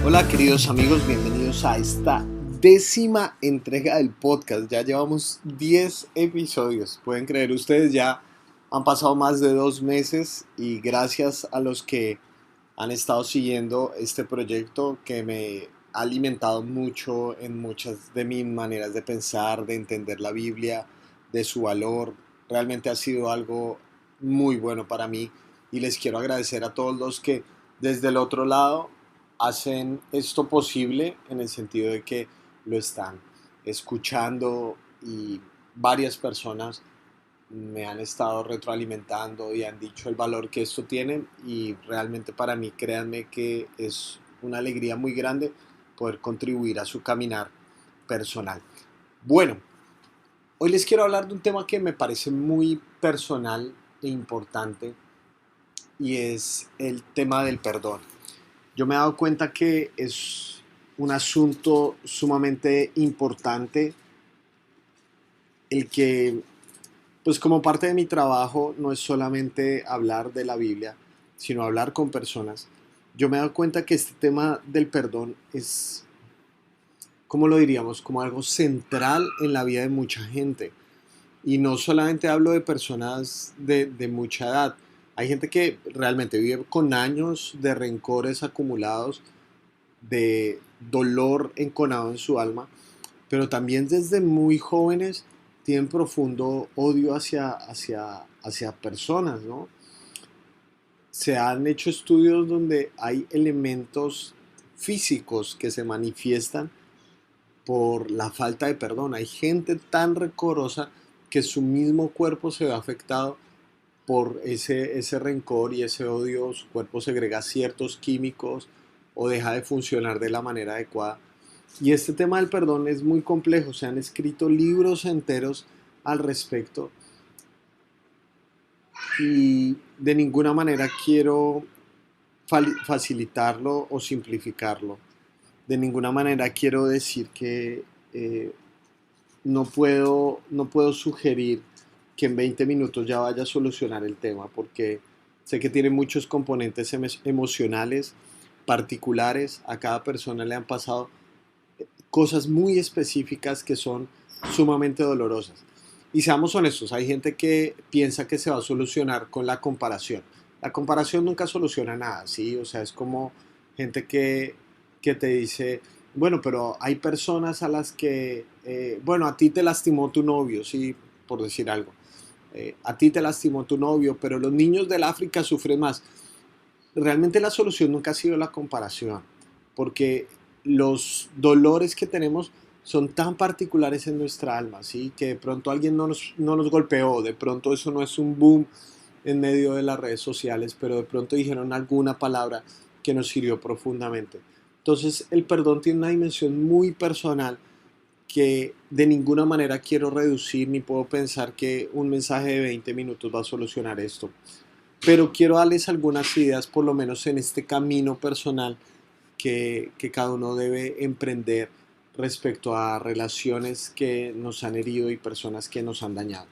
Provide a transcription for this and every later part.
Hola queridos amigos, bienvenidos a esta 10ª entrega del podcast. Ya llevamos 10 episodios, pueden creer ustedes, ya han pasado más de 2 meses y gracias a los que han estado siguiendo este proyecto que me ha alimentado mucho en muchas de mis maneras de pensar, de entender la Biblia, de su valor. Realmente ha sido algo muy bueno para mí y les quiero agradecer a todos los que desde el otro lado hacen esto posible en el sentido de que lo están escuchando y varias personas me han estado retroalimentando y han dicho el valor que esto tiene y realmente para mí créanme que es una alegría muy grande poder contribuir a su caminar personal. Bueno, hoy les quiero hablar de un tema que me parece muy personal e importante y es el tema del perdón. Yo me he dado cuenta que es un asunto sumamente importante el que, pues como parte de mi trabajo, no es solamente hablar de la Biblia, sino hablar con personas. Yo me he dado cuenta que este tema del perdón es, ¿cómo lo diríamos? Como algo central en la vida de mucha gente. Y no solamente hablo de personas de mucha edad. Hay gente que realmente vive con años de rencores acumulados, de dolor enconado en su alma, pero también desde muy jóvenes tienen profundo odio hacia personas, ¿no? Se han hecho estudios donde hay elementos físicos que se manifiestan por la falta de perdón. Hay gente tan rencorosa que su mismo cuerpo se ve afectado por ese rencor y ese odio. Su cuerpo segrega ciertos químicos o deja de funcionar de la manera adecuada. Y este tema del perdón es muy complejo, se han escrito libros enteros al respecto y de ninguna manera quiero facilitarlo o simplificarlo. De ninguna manera quiero decir que no puedo sugerir que en 20 minutos ya vaya a solucionar el tema, porque sé que tiene muchos componentes emocionales particulares, a cada persona le han pasado cosas muy específicas que son sumamente dolorosas. Y seamos honestos, hay gente que piensa que se va a solucionar con la comparación. La comparación nunca soluciona nada, ¿sí? O sea, es como gente que te dice, bueno, pero hay personas a las que, bueno, a ti te lastimó tu novio, ¿sí? Por decir algo. A ti te lastimó tu novio, pero los niños del África sufren más. Realmente la solución nunca ha sido la comparación, porque los dolores que tenemos son tan particulares en nuestra alma, ¿sí? Que de pronto alguien no nos golpeó, de pronto eso no es un boom en medio de las redes sociales, pero de pronto dijeron alguna palabra que nos hirió profundamente. Entonces el perdón tiene una dimensión muy personal que de ninguna manera quiero reducir ni puedo pensar que un mensaje de 20 minutos va a solucionar esto, pero quiero darles algunas ideas, por lo menos en este camino personal que cada uno debe emprender respecto a relaciones que nos han herido y personas que nos han dañado.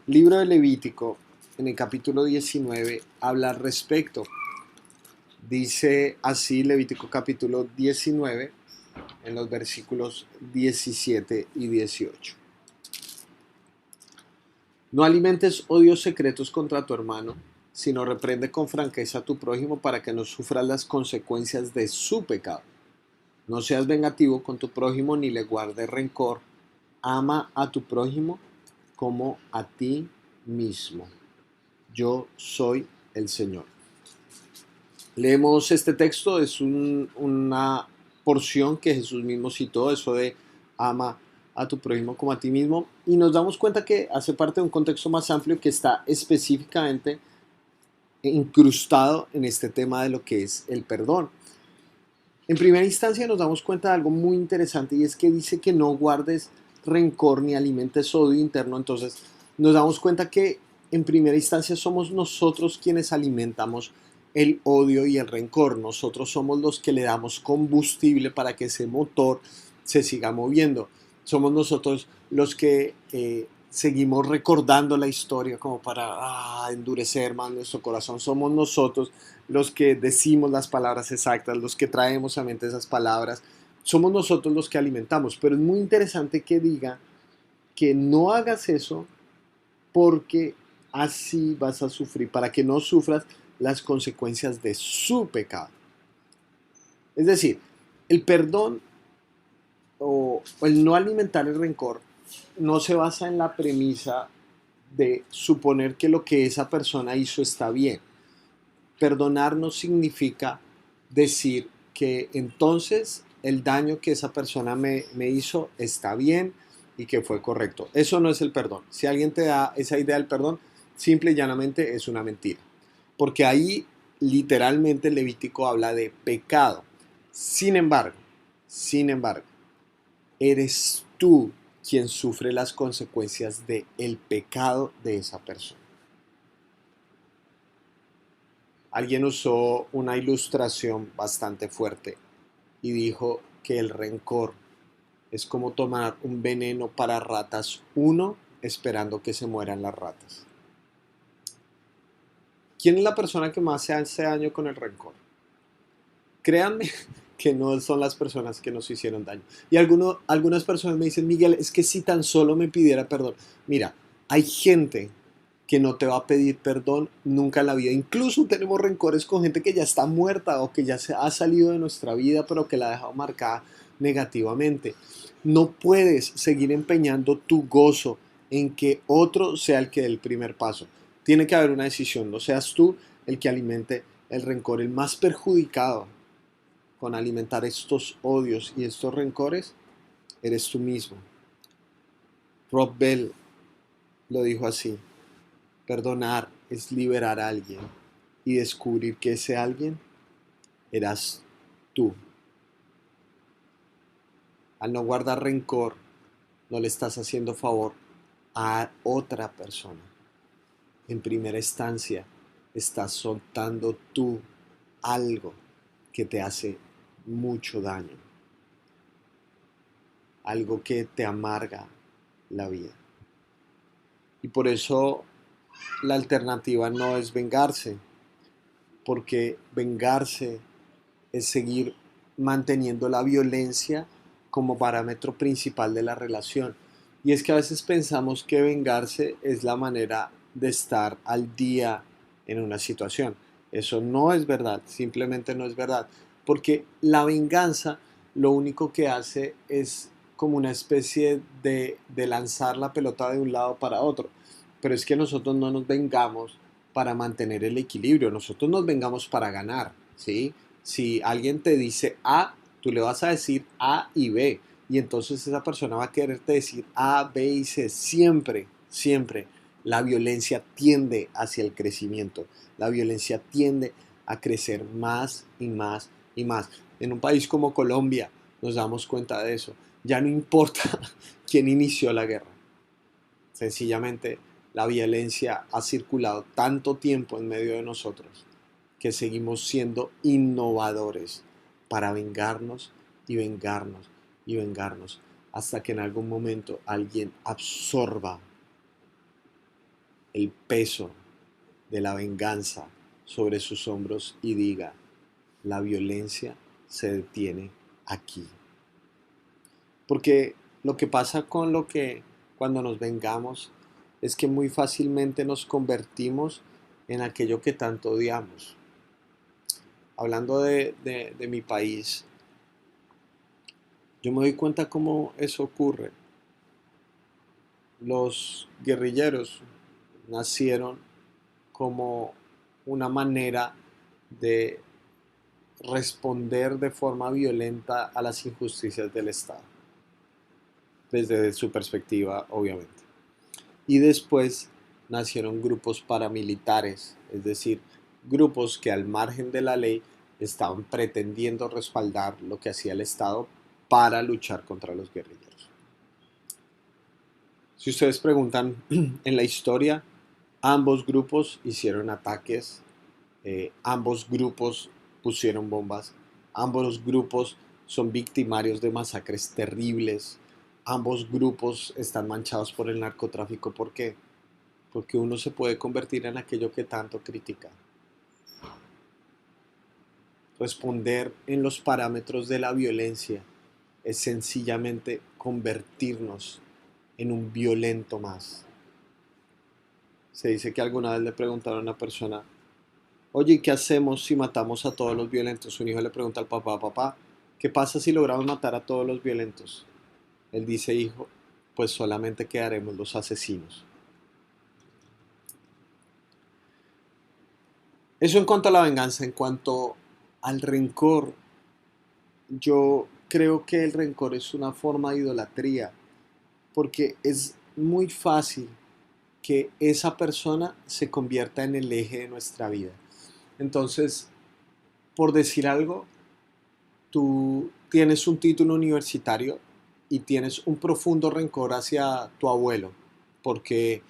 Libro de Levítico, en el capítulo 19, habla al respecto. Dice así Levítico capítulo 19, en los versículos 17 y 18. No alimentes odios secretos contra tu hermano, sino reprende con franqueza a tu prójimo para que no sufras las consecuencias de su pecado. No seas vengativo con tu prójimo ni le guardes rencor. Ama a tu prójimo como a ti mismo. Yo soy el Señor. Leemos este texto, es una porción que Jesús mismo citó, eso de ama a tu prójimo como a ti mismo, y nos damos cuenta que hace parte de un contexto más amplio que está específicamente incrustado en este tema de lo que es el perdón. En primera instancia nos damos cuenta de algo muy interesante y es que dice que no guardes rencor ni alimentes odio interno. Entonces nos damos cuenta que en primera instancia somos nosotros quienes alimentamos el odio y el rencor. Nosotros somos los que le damos combustible para que ese motor se siga moviendo. Somos nosotros los que seguimos recordando la historia como para endurecer más nuestro corazón. Somos nosotros los que decimos las palabras exactas, los que traemos a mente esas palabras. Somos nosotros los que alimentamos. Pero es muy interesante que diga que no hagas eso porque así vas a sufrir, para que no sufras las consecuencias de su pecado. Es decir, el perdón o el no alimentar el rencor no se basa en la premisa de suponer que lo que esa persona hizo está bien. Perdonar no significa decir que entonces el daño que esa persona me hizo está bien y que fue correcto. Eso no es el perdón. Si alguien te da esa idea del perdón, simple y llanamente es una mentira. Porque ahí literalmente el Levítico habla de pecado. Sin embargo, eres tú quien sufre las consecuencias del pecado de esa persona. Alguien usó una ilustración bastante fuerte y dijo que el rencor es como tomar un veneno para ratas uno esperando que se mueran las ratas. ¿Quién es la persona que más se hace daño con el rencor? Créanme que no son las personas que nos hicieron daño. Y algunas personas me dicen, Miguel, es que si tan solo me pidiera perdón. Mira, hay gente que no te va a pedir perdón nunca en la vida. Incluso tenemos rencores con gente que ya está muerta o que ya se ha salido de nuestra vida, pero que la ha dejado marcada negativamente. No puedes seguir empeñando tu gozo en que otro sea el que dé el primer paso. Tiene que haber una decisión. No seas tú el que alimente el rencor. El más perjudicado con alimentar estos odios y estos rencores eres tú mismo. Rob Bell lo dijo así: perdonar es liberar a alguien y descubrir que ese alguien eras tú. Al no guardar rencor, no le estás haciendo favor a otra persona. En primera instancia, estás soltando tú algo que te hace mucho daño, algo que te amarga la vida. Y por eso la alternativa no es vengarse, porque vengarse es seguir manteniendo la violencia como parámetro principal de la relación. Y es que a veces pensamos que vengarse es la manera de estar al día en una situación. Eso no es verdad, simplemente no es verdad, porque la venganza lo único que hace es como una especie de lanzar la pelota de un lado para otro. Pero es que nosotros no nos vengamos para mantener el equilibrio, nosotros nos vengamos para ganar, ¿sí? Si alguien te dice A, tú le vas a decir A y B, y entonces esa persona va a quererte decir A, B y C. Siempre, siempre la violencia tiende hacia el crecimiento, la violencia tiende a crecer más y más y más. En un país como Colombia nos damos cuenta de eso. Ya no importa quién inició la guerra, sencillamente la violencia ha circulado tanto tiempo en medio de nosotros que seguimos siendo innovadores para vengarnos y vengarnos y vengarnos hasta que en algún momento alguien absorba el peso de la venganza sobre sus hombros y diga: la violencia se detiene aquí. Porque lo que pasa con lo que cuando nos vengamos es que muy fácilmente nos convertimos en aquello que tanto odiamos. Hablando de mi país, yo me doy cuenta cómo eso ocurre. Los guerrilleros nacieron como una manera de responder de forma violenta a las injusticias del Estado, desde su perspectiva, obviamente. Y después nacieron grupos paramilitares, es decir, grupos que al margen de la ley estaban pretendiendo respaldar lo que hacía el Estado para luchar contra los guerrilleros. Si ustedes preguntan, en la historia, ambos grupos hicieron ataques, ambos grupos pusieron bombas, ambos grupos son victimarios de masacres terribles, ambos grupos están manchados por el narcotráfico. ¿Por qué? Porque uno se puede convertir en aquello que tanto critica. Responder en los parámetros de la violencia es sencillamente convertirnos en un violento más. Se dice que alguna vez le preguntaron a una persona, oye, ¿qué hacemos si matamos a todos los violentos? Un hijo le pregunta al papá, papá, ¿qué pasa si logramos matar a todos los violentos? Él dice, hijo, pues solamente quedaremos los asesinos. Eso en cuanto a la venganza. En cuanto al rencor, yo creo que el rencor es una forma de idolatría, porque es muy fácil que esa persona se convierta en el eje de nuestra vida. Entonces, por decir algo, tú tienes un título universitario y tienes un profundo rencor hacia tu abuelo, porque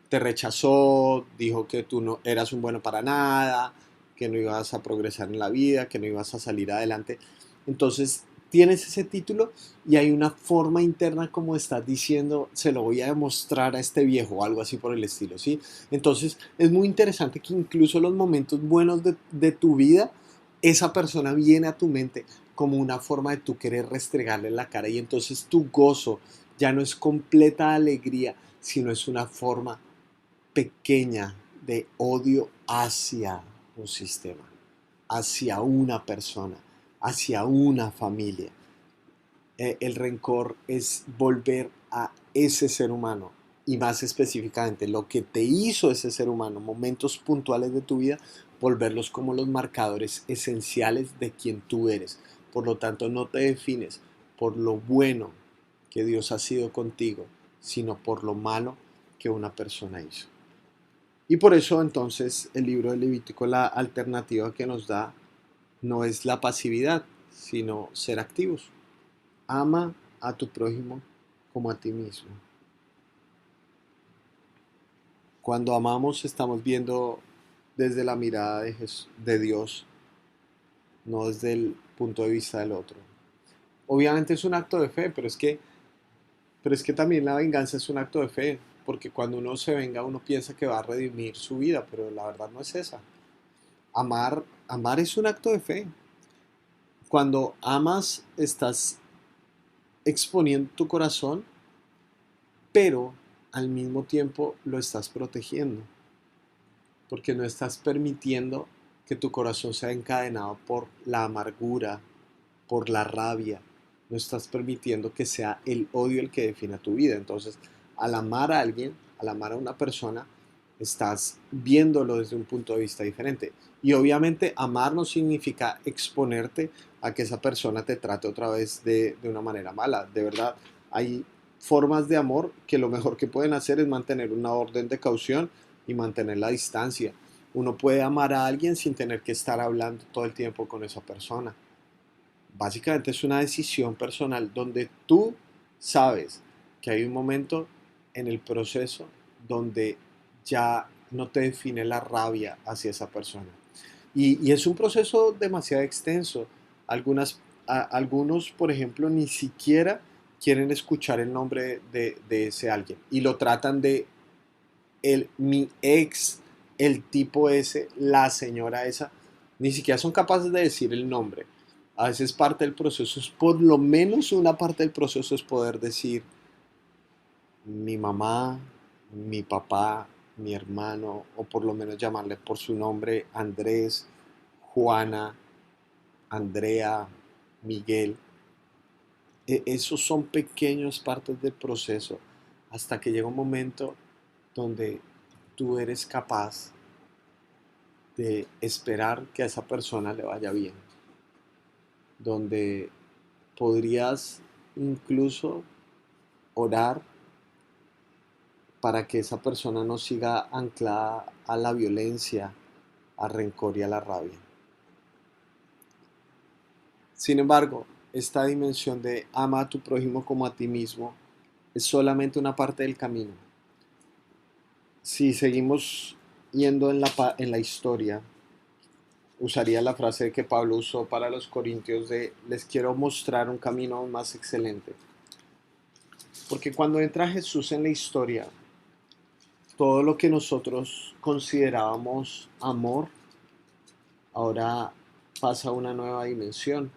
te rechazó, dijo que tú no eras un bueno para nada, que no ibas a progresar en la vida, que no ibas a salir adelante. Entonces tienes ese título y hay una forma interna como estás diciendo, se lo voy a demostrar a este viejo o algo así por el estilo, ¿sí? Entonces es muy interesante que incluso los momentos buenos de tu vida, esa persona viene a tu mente como una forma de tú querer restregarle en la cara, y entonces tu gozo ya no es completa alegría, sino es una forma pequeña de odio hacia un sistema, hacia una persona, hacia una familia. El rencor es volver a ese ser humano, y más específicamente lo que te hizo ese ser humano, momentos puntuales de tu vida, volverlos como los marcadores esenciales de quien tú eres. Por lo tanto, no te defines por lo bueno que Dios ha sido contigo, sino por lo malo que una persona hizo. Y por eso entonces el libro de Levítico, la alternativa que nos da no es la pasividad, sino ser activos. Ama a tu prójimo como a ti mismo. Cuando amamos estamos viendo desde la mirada de Dios, no desde el punto de vista del otro. Obviamente es un acto de fe, pero es que también la venganza es un acto de fe, porque cuando uno se venga uno piensa que va a redimir su vida, pero la verdad no es esa. Amar es un acto de fe. Cuando amas estás exponiendo tu corazón, pero al mismo tiempo lo estás protegiendo, porque no estás permitiendo que tu corazón sea encadenado por la amargura, por la rabia. No estás permitiendo que sea el odio el que defina tu vida. Entonces, al amar a alguien, al amar a una persona, estás viéndolo desde un punto de vista diferente. Y obviamente amar no significa exponerte a que esa persona te trate otra vez de una manera mala. De verdad, hay formas de amor que lo mejor que pueden hacer es mantener una orden de caución y mantener la distancia. Uno puede amar a alguien sin tener que estar hablando todo el tiempo con esa persona. Básicamente es una decisión personal donde tú sabes que hay un momento en el proceso donde ya no te define la rabia hacia esa persona. Y es un proceso demasiado extenso. Algunos, por ejemplo, ni siquiera quieren escuchar el nombre de ese alguien y lo tratan de mi ex, el tipo ese, la señora esa. Ni siquiera son capaces de decir el nombre. A veces parte del proceso es, por lo menos una parte del proceso es poder decir mi mamá, mi papá, mi hermano, o por lo menos llamarle por su nombre: Andrés, Juana, Andrea, Miguel. Esos son pequeñas partes del proceso hasta que llega un momento donde tú eres capaz de esperar que a esa persona le vaya bien, donde podrías incluso orar para que esa persona no siga anclada a la violencia, al rencor y a la rabia. Sin embargo, esta dimensión de ama a tu prójimo como a ti mismo es solamente una parte del camino. Si seguimos yendo en la historia, usaría la frase que Pablo usó para los corintios de les quiero mostrar un camino aún más excelente. Porque cuando entra Jesús en la historia, todo lo que nosotros considerábamos amor, ahora pasa a una nueva dimensión.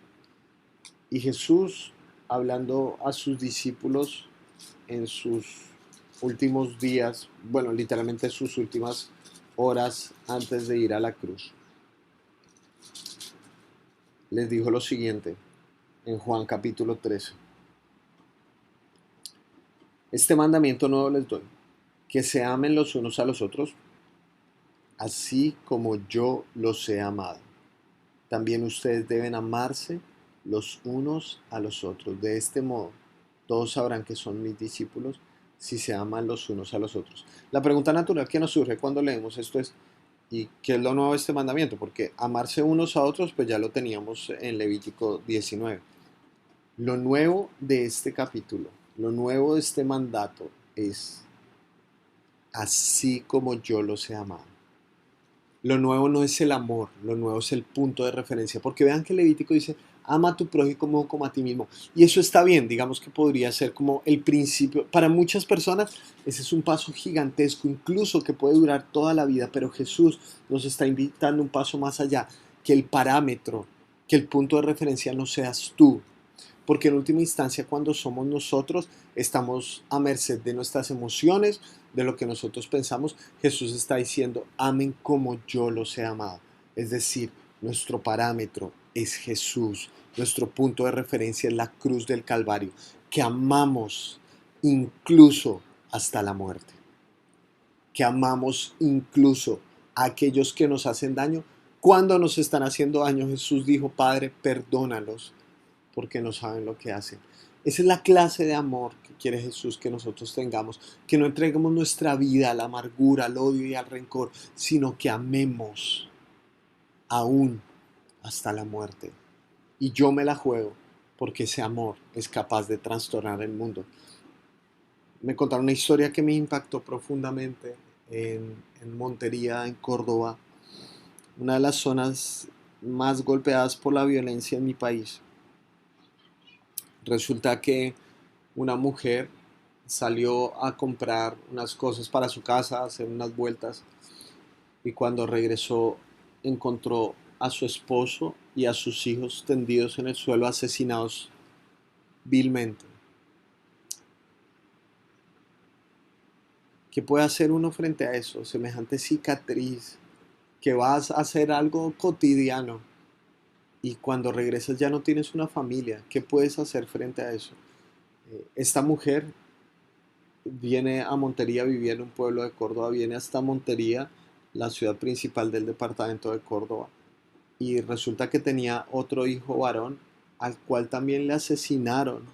Y Jesús, hablando a sus discípulos en sus últimos días, bueno, literalmente sus últimas horas antes de ir a la cruz, les dijo lo siguiente en Juan capítulo 13. Este mandamiento nuevo les doy, que se amen los unos a los otros, así como yo los he amado. También ustedes deben amarse los unos a los otros. De este modo, todos sabrán que son mis discípulos si se aman los unos a los otros. La pregunta natural que nos surge cuando leemos esto es, ¿y qué es lo nuevo de este mandamiento? Porque amarse unos a otros, pues ya lo teníamos en Levítico 19. Lo nuevo de este capítulo, lo nuevo de este mandato es, así como yo los he amado. Lo nuevo no es el amor, lo nuevo es el punto de referencia, porque vean que Levítico dice, ama a tu prójimo como a ti mismo. Y eso está bien, digamos que podría ser como el principio. Para muchas personas ese es un paso gigantesco, incluso que puede durar toda la vida, pero Jesús nos está invitando un paso más allá, que el parámetro, que el punto de referencia no seas tú, porque en última instancia cuando somos nosotros estamos a merced de nuestras emociones, de lo que nosotros pensamos. Jesús está diciendo, amen como yo los he amado. Es decir, nuestro parámetro es Jesús, nuestro punto de referencia es la cruz del Calvario, que amamos incluso hasta la muerte, que amamos incluso a aquellos que nos hacen daño. Cuando nos están haciendo daño, Jesús dijo, Padre, perdónalos porque no saben lo que hacen. Esa es la clase de amor que quiere Jesús que nosotros tengamos, que no entreguemos nuestra vida a la amargura, al odio y al rencor, sino que amemos aún hasta la muerte. Y yo me la juego porque ese amor es capaz de trastornar el mundo. Me contaron una historia que me impactó profundamente en Montería, en Córdoba, una de las zonas más golpeadas por la violencia en mi país. Resulta que una mujer salió a comprar unas cosas para su casa, a hacer unas vueltas, y cuando regresó encontró a su esposo y a sus hijos tendidos en el suelo, asesinados vilmente. ¿Qué puede hacer uno frente a eso? Semejante cicatriz, que vas a hacer algo cotidiano y cuando regresas ya no tienes una familia. ¿Qué puedes hacer frente a eso? Esta mujer viene a Montería, vivía en un pueblo de Córdoba, viene hasta Montería, la ciudad principal del departamento de Córdoba, y resulta que tenía otro hijo varón al cual también le asesinaron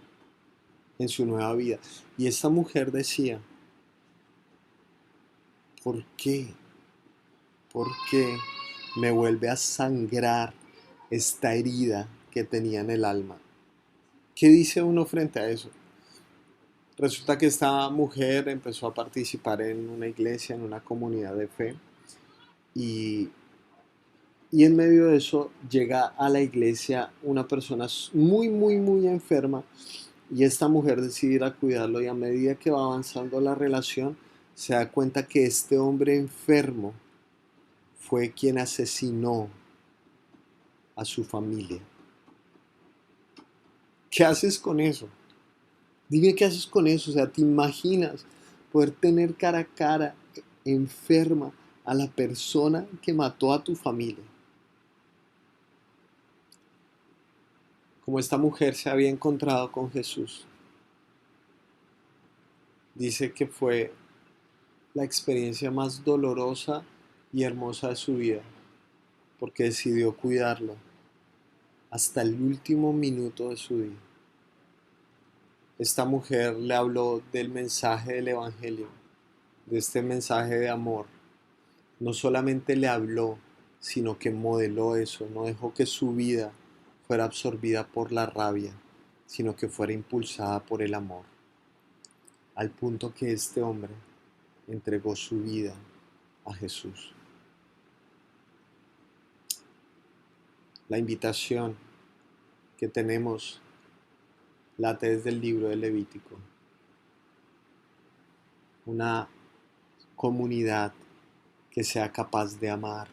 en su nueva vida. Y esta mujer decía, ¿por qué? ¿Por qué me vuelve a sangrar esta herida que tenía en el alma? ¿Qué dice uno frente a eso? Resulta que esta mujer empezó a participar en una iglesia, en una comunidad de fe, y Y en medio de eso llega a la iglesia una persona muy, muy, muy enferma y esta mujer decide ir a cuidarlo y a medida que va avanzando la relación se da cuenta que este hombre enfermo fue quien asesinó a su familia. ¿Qué haces con eso? Dime qué haces con eso. O sea, ¿te imaginas poder tener cara a cara enferma a la persona que mató a tu familia? Como esta mujer se había encontrado con Jesús, dice que fue la experiencia más dolorosa y hermosa de su vida, porque decidió cuidarlo hasta el último minuto de su vida. Esta mujer le habló del mensaje del Evangelio, de este mensaje de amor. No solamente le habló, sino que modeló eso, no dejó que su vida fuera absorbida por la rabia, sino que fuera impulsada por el amor, al punto que este hombre entregó su vida a Jesús. La invitación que tenemos late desde el libro de Levítico. una comunidad que sea capaz de amar,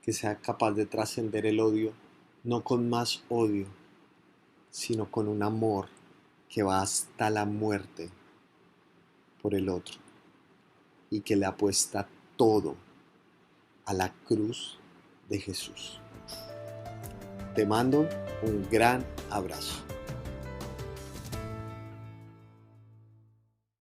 que sea capaz de trascender el odio, no con más odio, sino con un amor que va hasta la muerte por el otro y que le apuesta todo a la cruz de Jesús. Te mando un gran abrazo.